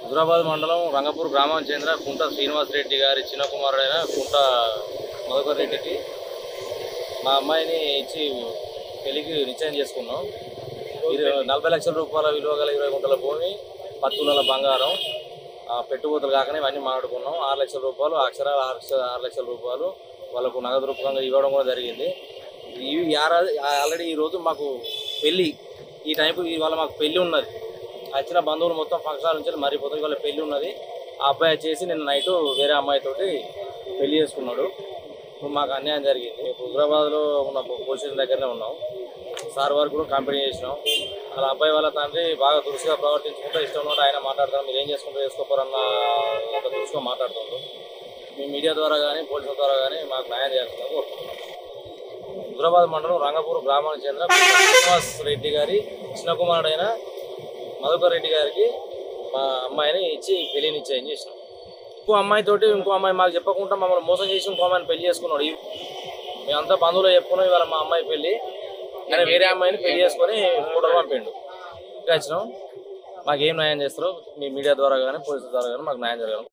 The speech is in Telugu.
హుజరాబాద్ మండలం రంగపూర్ గ్రామానికి చెందిన కుంట శ్రీనివాస్ రెడ్డి గారి చిన్న కుమారుడైన కుంట మధుకర్ రెడ్డికి మా అమ్మాయిని ఇచ్చి పెళ్లికి నిశ్చయం చేసుకున్నాం. 40 లక్షల రూపాయల విలువ గల 20 గుంటల భూమి, 10 తులాల బంగారం, పెట్టుబడులు కాకనే ఇవన్నీ మాట్లాడుకున్నాం. 6 లక్షల రూపాయలు, అక్షరాలు 6 లక్షల రూపాయలు వాళ్ళకు నగదు రూపంగా ఇవ్వడం కూడా జరిగింది. ఆల్రెడీ ఈరోజు మాకు పెళ్ళి, ఈ టైంకు ఇవాళ మాకు పెళ్ళి ఉన్నది. వచ్చిన బంధువులు మొత్తం ఫంక్షన్ నుంచి మరిపోతుంది. ఇవాళ పెళ్ళి ఉన్నది. ఆ అబ్బాయి వచ్చేసి నిన్న నైటు వేరే అమ్మాయితోటి పెళ్లి చేసుకున్నాడు. మాకు అన్యాయం జరిగింది. హుజరాబాద్లో ఉన్న పోలీస్ స్టేషన్ దగ్గరనే ఉన్నాం. సార్ వరకు కూడా కంప్లైంట్ చేసినాం. అలా అబ్బాయి వాళ్ళ తండ్రి బాగా దురుసుగా ప్రవర్తించుకుంటూ ఇష్టం ఉన్నట్టు ఆయన మాట్లాడతారు. మీరు ఏం చేసుకుంటూ చేసుకోపోరన్న అంత దురుసుగా మాట్లాడుతున్నారు. మీ మీడియా ద్వారా కానీ పోలీసుల ద్వారా కానీ మాకు న్యాయం చేయాల్సిందని కోరుతున్నాం. హుజరాబాద్ మండలం రంగపూర్ గ్రామానికి చెందిన శ్రీనివాస్ రెడ్డి గారి చిన్న కుమారుడైన మధుకర్ రెడ్డి గారికి మా అమ్మాయిని ఇచ్చి పెళ్లి నిశ్చయం చేసినాం. ఇంకో అమ్మాయితోటి ఇంకో అమ్మాయి మాకు చెప్పకుండా మమ్మల్ని మోసం చేసి ఇంకో అమ్మాయిని పెళ్లి చేసుకున్నాడు. మేమంతా బంధువులు చెప్పుకున్నాం. ఇవాళ మా అమ్మాయి పెళ్లి, కానీ వేరే అమ్మాయిని పెళ్లి చేసుకొని ఫోటోలు పంపిండు. ఇంకా వచ్చినాం. మాకు ఏం న్యాయం చేస్తారో మీ మీడియా ద్వారా కానీ పోలీసుల ద్వారా కానీ మాకు న్యాయం జరగాలి.